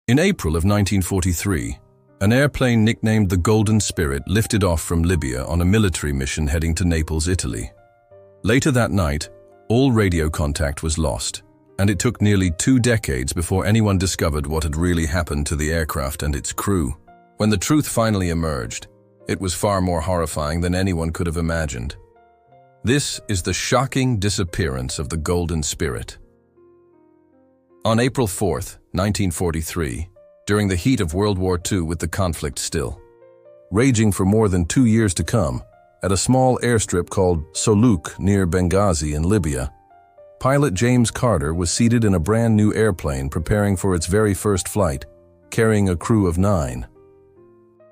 In April of 1943, an airplane nicknamed the Golden Spirit lifted off from Libya on a military mission heading to Naples, Italy. Later that night, all radio contact was lost, and it took nearly 2 decades before anyone discovered what had really happened to the aircraft and its crew. When the truth finally emerged, it was far more horrifying than anyone could have imagined. This is the shocking disappearance of the Golden Spirit. On April 4th, 1943, during the heat of World War II with the conflict still raging for more than 2 years to come, at a small airstrip called Soluk near Benghazi in Libya, pilot James Carter was seated in a brand new airplane preparing for its very first flight, carrying a crew of 9.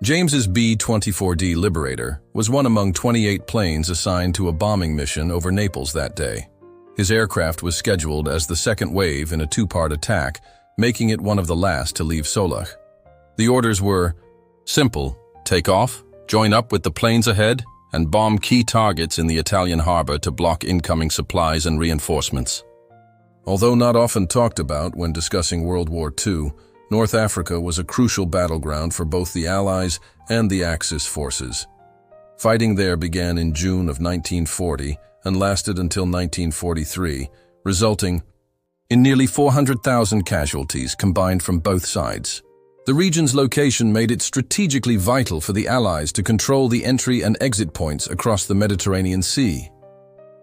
James's B-24D Liberator was one among 28 planes assigned to a bombing mission over Naples that day. His aircraft was scheduled as the second wave in a 2-part attack, making it one of the last to leave Soluk. The orders were simple: take off, join up with the planes ahead, and bomb key targets in the Italian harbor to block incoming supplies and reinforcements. Although not often talked about when discussing World War II, North Africa was a crucial battleground for both the Allies and the Axis forces. Fighting there began in June of 1940 and lasted until 1943, resulting in nearly 400,000 casualties combined from both sides. The region's location made it strategically vital for the Allies to control the entry and exit points across the Mediterranean Sea.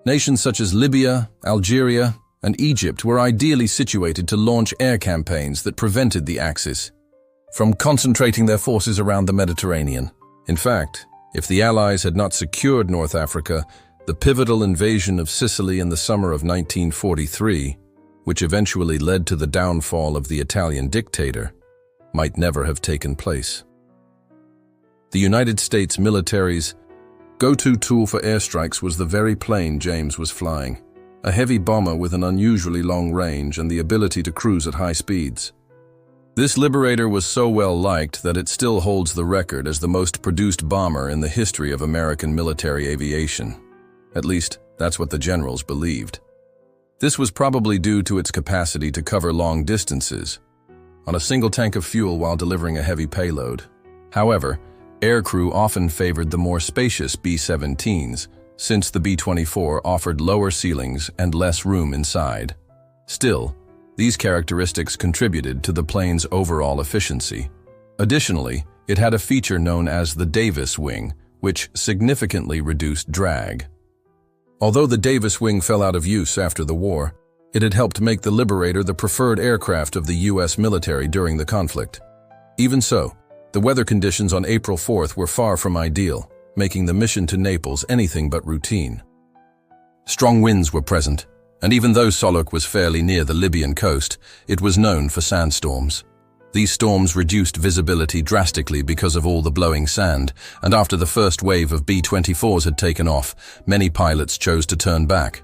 Nations such as Libya, Algeria, and Egypt were ideally situated to launch air campaigns that prevented the Axis from concentrating their forces around the Mediterranean. In fact, if the Allies had not secured North Africa, the pivotal invasion of Sicily in the summer of 1943, which eventually led to the downfall of the Italian dictator, might never have taken place. The United States military's go-to tool for airstrikes was the very plane James was flying, a heavy bomber with an unusually long range and the ability to cruise at high speeds. This Liberator was so well liked that it still holds the record as the most produced bomber in the history of American military aviation. At least, that's what the generals believed. This was probably due to its capacity to cover long distances on a single tank of fuel while delivering a heavy payload. However, aircrew often favored the more spacious B-17s, since the B-24 offered lower ceilings and less room inside. Still, these characteristics contributed to the plane's overall efficiency. Additionally, it had a feature known as the Davis wing, which significantly reduced drag. Although the Davis wing fell out of use after the war, it had helped make the Liberator the preferred aircraft of the U.S. military during the conflict. Even so, the weather conditions on April 4th were far from ideal, making the mission to Naples anything but routine. Strong winds were present, and even though Soluk was fairly near the Libyan coast, it was known for sandstorms. These storms reduced visibility drastically because of all the blowing sand, and after the first wave of B-24s had taken off, many pilots chose to turn back.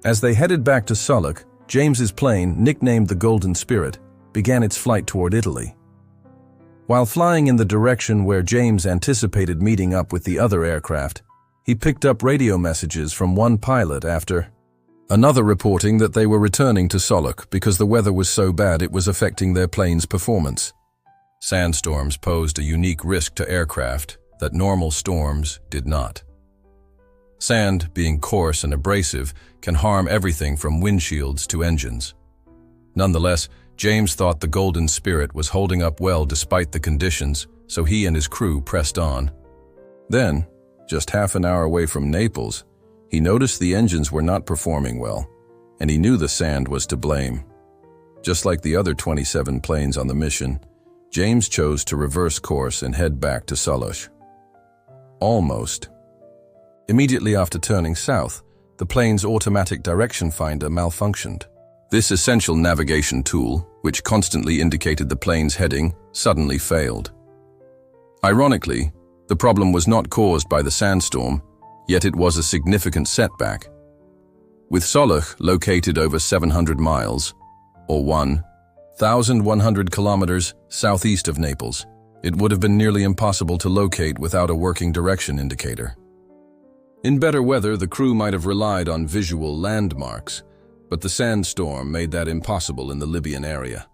As they headed back to Soluk, James's plane, nicknamed the Golden Spirit, began its flight toward Italy. While flying in the direction where James anticipated meeting up with the other aircraft, he picked up radio messages from one pilot after another reporting that they were returning to Soluk because the weather was so bad it was affecting their plane's performance. Sandstorms posed a unique risk to aircraft that normal storms did not. Sand, being coarse and abrasive, can harm everything from windshields to engines. Nonetheless, James thought the Golden Spirit was holding up well despite the conditions, so he and his crew pressed on. Then, just half an hour away from Naples, he noticed the engines were not performing well, and he knew the sand was to blame. Just like the other 27 planes on the mission, James chose to reverse course and head back to Soluk. Almost. Immediately after turning south, the plane's automatic direction finder malfunctioned. This essential navigation tool, which constantly indicated the plane's heading, suddenly failed. Ironically, the problem was not caused by the sandstorm, yet it was a significant setback. With Soluk located over 700 miles, or 1,100 kilometers southeast of Naples, it would have been nearly impossible to locate without a working direction indicator. In better weather, the crew might have relied on visual landmarks, but the sandstorm made that impossible in the Libyan area.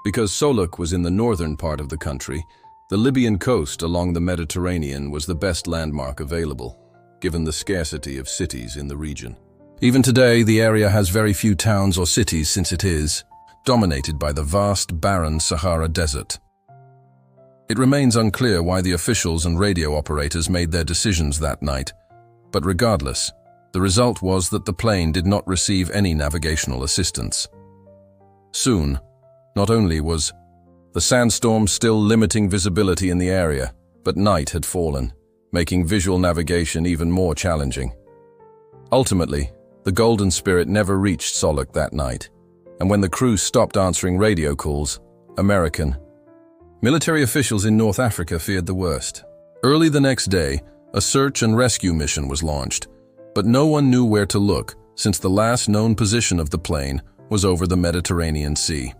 Because Soluk was in the northern part of the country, the Libyan coast along the Mediterranean was the best landmark available, given the scarcity of cities in the region. Even today, the area has very few towns or cities since it is dominated by the vast, barren Sahara Desert. It remains unclear why the officials and radio operators made their decisions that night, but regardless, the result was that the plane did not receive any navigational assistance. Soon, not only was the sandstorm still limiting visibility in the area, but night had fallen, making visual navigation even more challenging. Ultimately, the Golden Spirit never reached Soluk that night, and when the crew stopped answering radio calls, American military officials in North Africa feared the worst. Early the next day, a search and rescue mission was launched, but no one knew where to look since the last known position of the plane was over the Mediterranean Sea.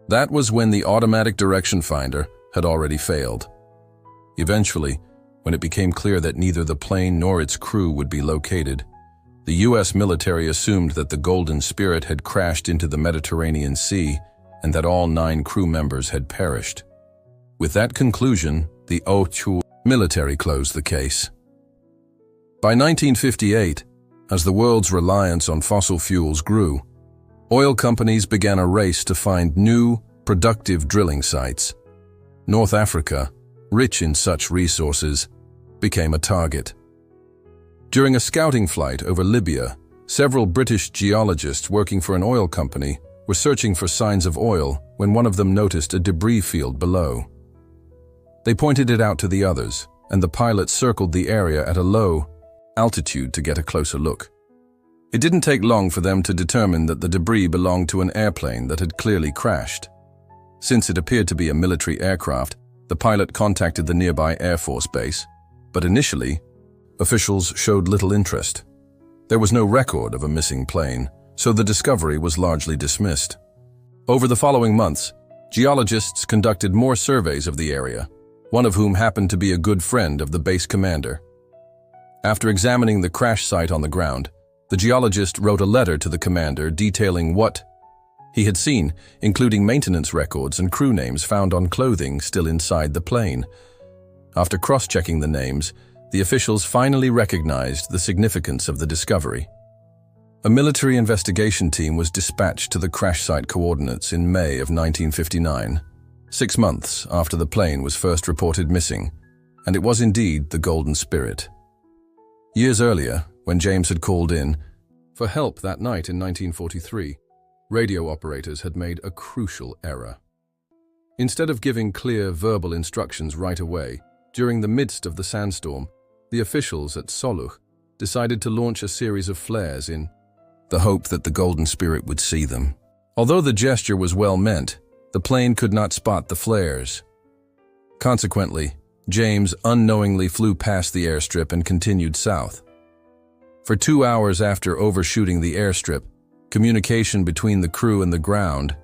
That was when the automatic direction finder had already failed. Eventually, when it became clear that neither the plane nor its crew would be located, the U.S. military assumed that the Golden Spirit had crashed into the Mediterranean Sea and that all 9 crew members had perished. With that conclusion, the OCHU military closed the case. By 1958, as the world's reliance on fossil fuels grew, oil companies began a race to find new, productive drilling sites. North Africa, rich in such resources, became a target. During a scouting flight over Libya, several British geologists working for an oil company were searching for signs of oil when one of them noticed a debris field below. They pointed it out to the others, and the pilot circled the area at a low altitude to get a closer look. It didn't take long for them to determine that the debris belonged to an airplane that had clearly crashed. Since it appeared to be a military aircraft, the pilot contacted the nearby Air Force base, but initially, officials showed little interest. There was no record of a missing plane, so the discovery was largely dismissed. Over the following months, geologists conducted more surveys of the area, one of whom happened to be a good friend of the base commander. After examining the crash site on the ground, the geologist wrote a letter to the commander detailing what he had seen, including maintenance records and crew names found on clothing still inside the plane. After cross-checking the names, the officials finally recognized the significance of the discovery. A military investigation team was dispatched to the crash site coordinates in May of 1959, 6 months after the plane was first reported missing, and it was indeed the Golden Spirit. Years earlier, when James had called in for help that night in 1943, radio operators had made a crucial error. Instead of giving clear verbal instructions right away, during the midst of the sandstorm, the officials at Soluk decided to launch a series of flares in the hope that the Golden Spirit would see them. Although the gesture was well meant, the plane could not spot the flares. Consequently, James unknowingly flew past the airstrip and continued south. For 2 hours after overshooting the airstrip, communication between the crew and the ground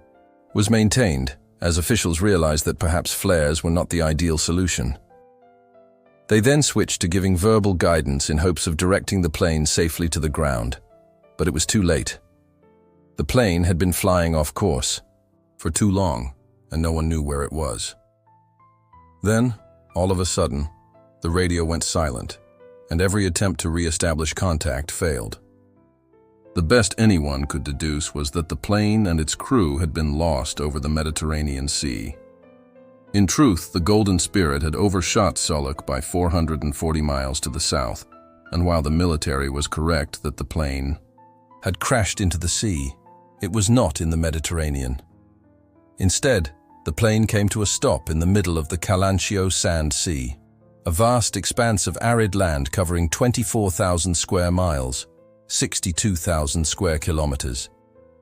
was maintained, as officials realized that perhaps flares were not the ideal solution. They then switched to giving verbal guidance in hopes of directing the plane safely to the ground, but it was too late. The plane had been flying off course for too long, and no one knew where it was. Then, all of a sudden, the radio went silent, and every attempt to re-establish contact failed. The best anyone could deduce was that the plane and its crew had been lost over the Mediterranean Sea. In truth, the Golden Spirit had overshot Soluk by 440 miles to the south, and while the military was correct that the plane had crashed into the sea, it was not in the Mediterranean. Instead, the plane came to a stop in the middle of the Kalanchio Sand Sea, a vast expanse of arid land covering 24,000 square miles, 62,000 square kilometers,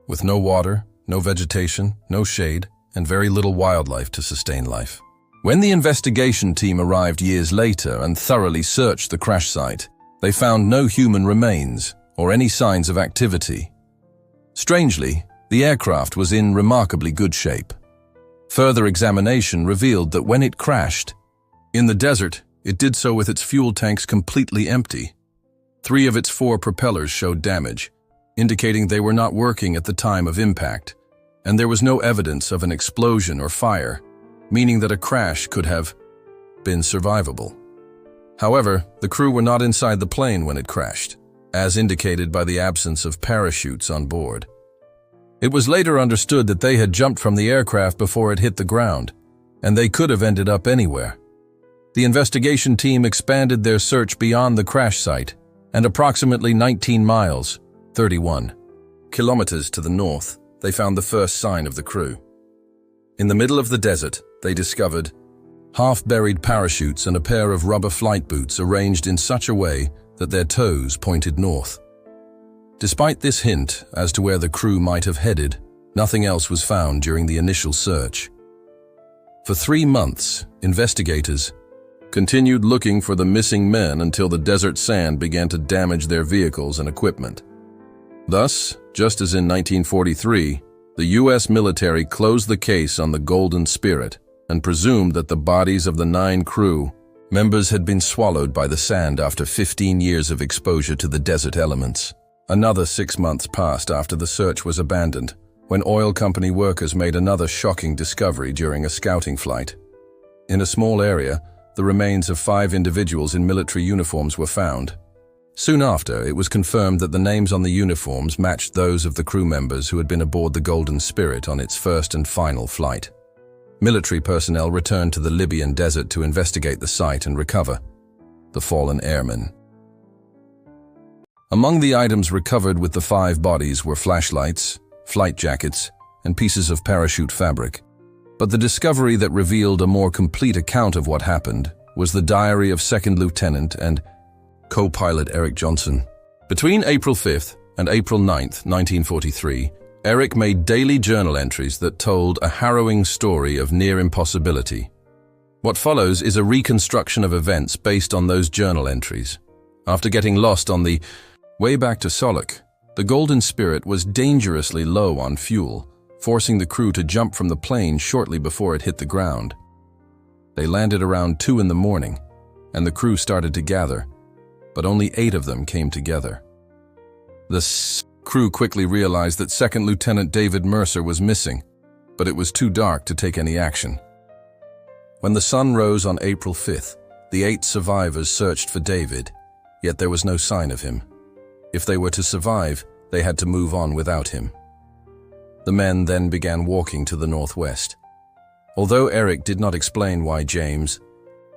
with no water, no vegetation, no shade, and very little wildlife to sustain life. When the investigation team arrived years later and thoroughly searched the crash site, they found no human remains or any signs of activity. Strangely, the aircraft was in remarkably good shape. Further examination revealed that when it crashed in the desert, it did so with its fuel tanks completely empty. 3 of its 4 propellers showed damage, indicating they were not working at the time of impact, and there was no evidence of an explosion or fire, meaning that a crash could have been survivable. However, the crew were not inside the plane when it crashed, as indicated by the absence of parachutes on board. It was later understood that they had jumped from the aircraft before it hit the ground, and they could have ended up anywhere. The investigation team expanded their search beyond the crash site, and approximately 19 miles, 31 kilometers to the north, they found the first sign of the crew. In the middle of the desert, they discovered half-buried parachutes and a pair of rubber flight boots arranged in such a way that their toes pointed north. Despite this hint as to where the crew might have headed, nothing else was found during the initial search. For 3 months, investigators continued looking for the missing men until the desert sand began to damage their vehicles and equipment. Thus, just as in 1943, the U.S. military closed the case on the Golden Spirit and presumed that the bodies of the 9 crew members had been swallowed by the sand after 15 years of exposure to the desert elements. Another 6 months passed after the search was abandoned, when oil company workers made another shocking discovery during a scouting flight. In a small area, the remains of 5 individuals in military uniforms were found. Soon after, it was confirmed that the names on the uniforms matched those of the crew members who had been aboard the Golden Spirit on its first and final flight. Military personnel returned to the Libyan desert to investigate the site and recover the fallen airmen. Among the items recovered with the 5 bodies were flashlights, flight jackets, and pieces of parachute fabric. But the discovery that revealed a more complete account of what happened was the diary of Second Lieutenant and co-pilot Eric Johnson. Between April 5th and April 9th, 1943, Eric made daily journal entries that told a harrowing story of near impossibility. What follows is a reconstruction of events based on those journal entries. After getting lost on the way back to Solok, the Golden Spirit was dangerously low on fuel, forcing the crew to jump from the plane shortly before it hit the ground. They landed around 2 in the morning, and the crew started to gather, but only 8 of them came together. The crew quickly realized that Second Lieutenant David Mercer was missing, but it was too dark to take any action. When the sun rose on April 5th, the 8 survivors searched for David, yet there was no sign of him. If they were to survive, they had to move on without him. The men then began walking to the northwest. Although Eric did not explain why James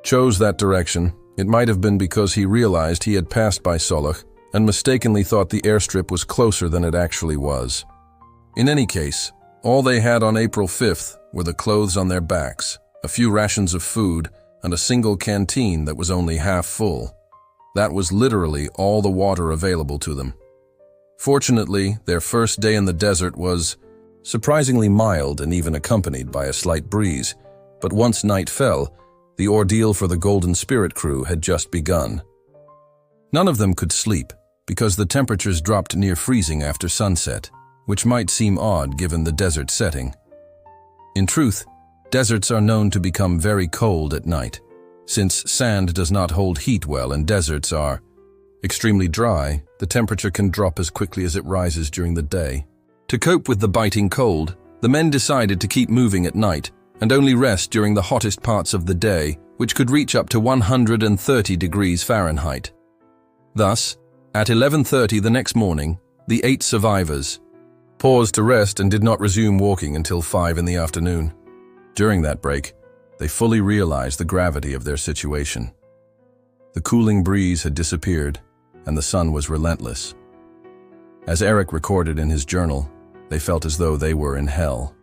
chose that direction, it might have been because he realized he had passed by Solok and mistakenly thought the airstrip was closer than it actually was. In any case, all they had on April 5th were the clothes on their backs, a few rations of food, and a single canteen that was only half full. That was literally all the water available to them. Fortunately, their first day in the desert was surprisingly mild and even accompanied by a slight breeze, but once night fell, the ordeal for the Golden Spirit crew had just begun. None of them could sleep because the temperatures dropped near freezing after sunset, which might seem odd given the desert setting. In truth, deserts are known to become very cold at night. Since sand does not hold heat well and deserts are extremely dry, the temperature can drop as quickly as it rises during the day. To cope with the biting cold, the men decided to keep moving at night and only rest during the hottest parts of the day, which could reach up to 130 degrees Fahrenheit. Thus, at 11:30 the next morning, the 8 survivors paused to rest and did not resume walking until 5 in the afternoon. During that break, they fully realized the gravity of their situation. The cooling breeze had disappeared, and the sun was relentless. As Eric recorded in his journal, they felt as though they were in hell.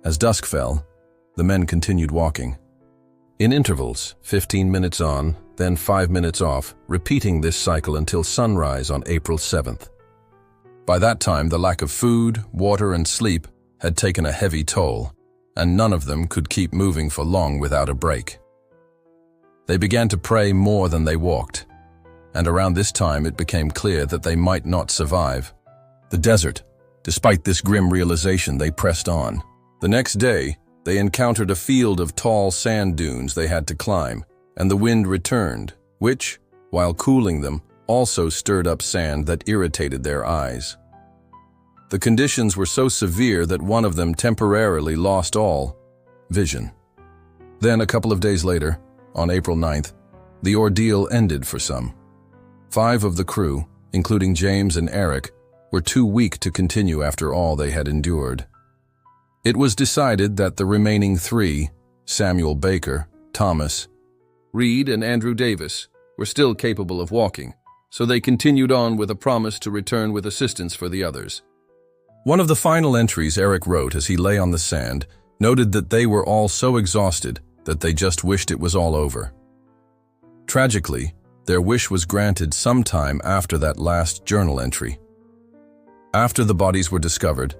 As dusk fell, the men continued walking. In intervals, 15 minutes on, then 5 minutes off, repeating this cycle until sunrise on April 7th. By that time, the lack of food, water, and sleep had taken a heavy toll, and none of them could keep moving for long without a break. They began to pray more than they walked, and around this time it became clear that they might not survive the desert. Despite this grim realization, they pressed on. The next day, they encountered a field of tall sand dunes they had to climb, and the wind returned, which, while cooling them, also stirred up sand that irritated their eyes. The conditions were so severe that one of them temporarily lost all vision. Then, a couple of days later, on April 9th, the ordeal ended for some. 5 of the crew, including James and Eric, were too weak to continue after all they had endured. It was decided that the remaining 3, Samuel Baker, Thomas, Reed, and Andrew Davis, were still capable of walking, so they continued on with a promise to return with assistance for the others. One of the final entries Eric wrote as he lay on the sand noted that they were all so exhausted that they just wished it was all over. Tragically, their wish was granted sometime after that last journal entry. After the bodies were discovered,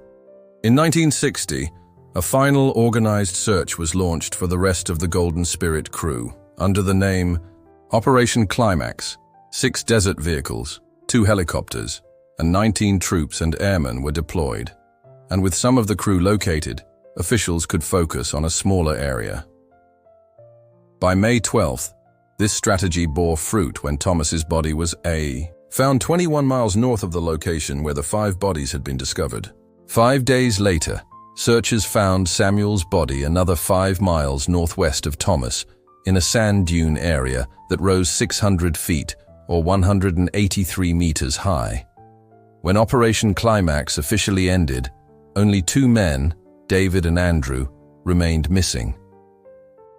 in 1960, a final organized search was launched for the rest of the Golden Spirit crew under the name Operation Climax. 6 desert vehicles, 2 helicopters, and 19 troops and airmen were deployed, and with some of the crew located, officials could focus on a smaller area. By May 12th, this strategy bore fruit when Thomas's body was found 21 miles north of the location where the 5 bodies had been discovered. 5 days later, searchers found Samuel's body another 5 miles northwest of Thomas in a sand dune area that rose 600 feet or 183 meters high. When Operation Climax officially ended, only 2 men, David and Andrew, remained missing.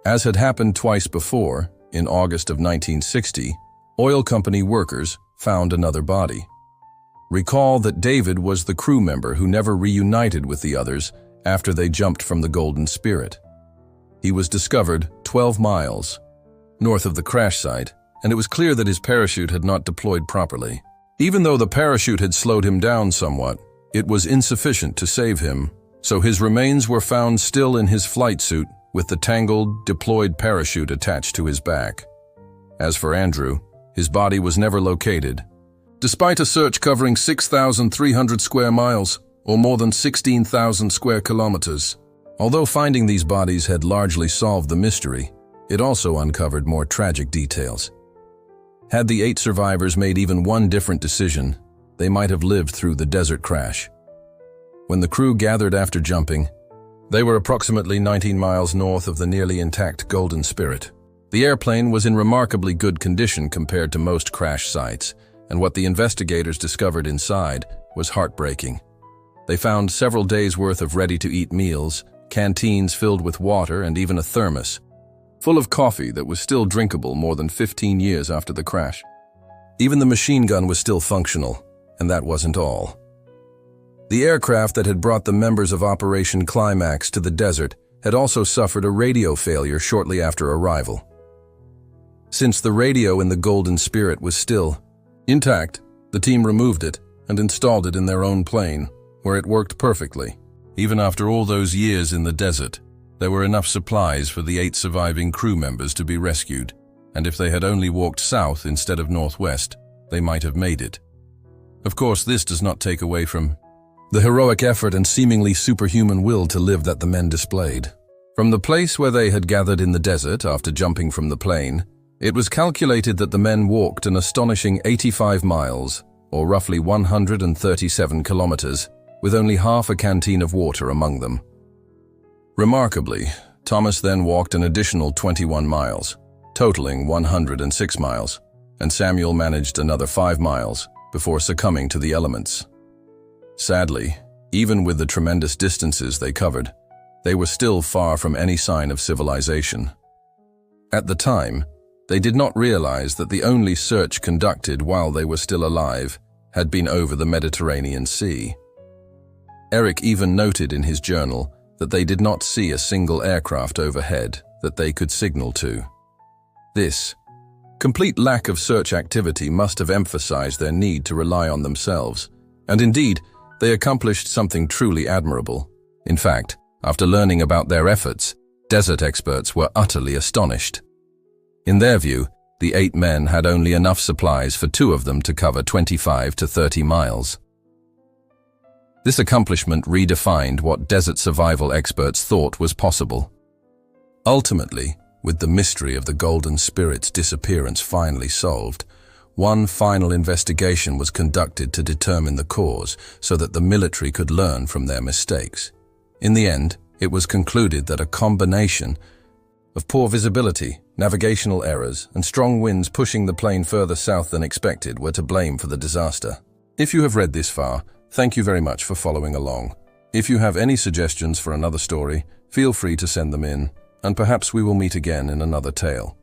As had happened twice before, in August of 1960, oil company workers found another body. Recall that David was the crew member who never reunited with the others after they jumped from the Golden Spirit. He was discovered 12 miles north of the crash site, and it was clear that his parachute had not deployed properly. Even though the parachute had slowed him down somewhat, it was insufficient to save him, so his remains were found still in his flight suit with the tangled, deployed parachute attached to his back. As for Andrew, his body was never located. Despite a search covering 6,300 square miles, or more than 16,000 square kilometers. Although finding these bodies had largely solved the mystery, it also uncovered more tragic details. Had the 8 survivors made even one different decision, they might have lived through the desert crash. When the crew gathered after jumping, they were approximately 19 miles north of the nearly intact Golden Spirit. The airplane was in remarkably good condition compared to most crash sites, and what the investigators discovered inside was heartbreaking. They found several days' worth of ready-to-eat meals, canteens filled with water, and even a thermos full of coffee that was still drinkable more than 15 years after the crash. Even the machine gun was still functional, and that wasn't all. The aircraft that had brought the members of Operation Climax to the desert had also suffered a radio failure shortly after arrival. Since the radio in the Golden Spirit was still intact, the team removed it and installed it in their own plane, where it worked perfectly. Even after all those years in the desert, there were enough supplies for the 8 surviving crew members to be rescued, and if they had only walked south instead of northwest, they might have made it. Of course, this does not take away from the heroic effort and seemingly superhuman will to live that the men displayed. From the place where they had gathered in the desert after jumping from the plane, it was calculated that the men walked an astonishing 85 miles, or roughly 137 kilometers, with only half a canteen of water among them. Remarkably, Thomas then walked an additional 21 miles, totaling 106 miles, and Samuel managed another 5 miles before succumbing to the elements. Sadly, even with the tremendous distances they covered, they were still far from any sign of civilization. At the time, they did not realize that the only search conducted while they were still alive had been over the Mediterranean Sea. Eric even noted in his journal that they did not see a single aircraft overhead that they could signal to. This complete lack of search activity must have emphasized their need to rely on themselves, and indeed, they accomplished something truly admirable. In fact, after learning about their efforts, desert experts were utterly astonished. In their view, the 8 men had only enough supplies for 2 of them to cover 25 to 30 miles. This accomplishment redefined what desert survival experts thought was possible. Ultimately, with the mystery of the Golden Spirit's disappearance finally solved, One final investigation was conducted to determine the cause so that the military could learn from their mistakes. In the end, it was concluded that a combination of poor visibility, navigational errors, and strong winds pushing the plane further south than expected were to blame for the disaster. If you have read this far, thank you very much for following along. If you have any suggestions for another story, feel free to send them in, and perhaps we will meet again in another tale.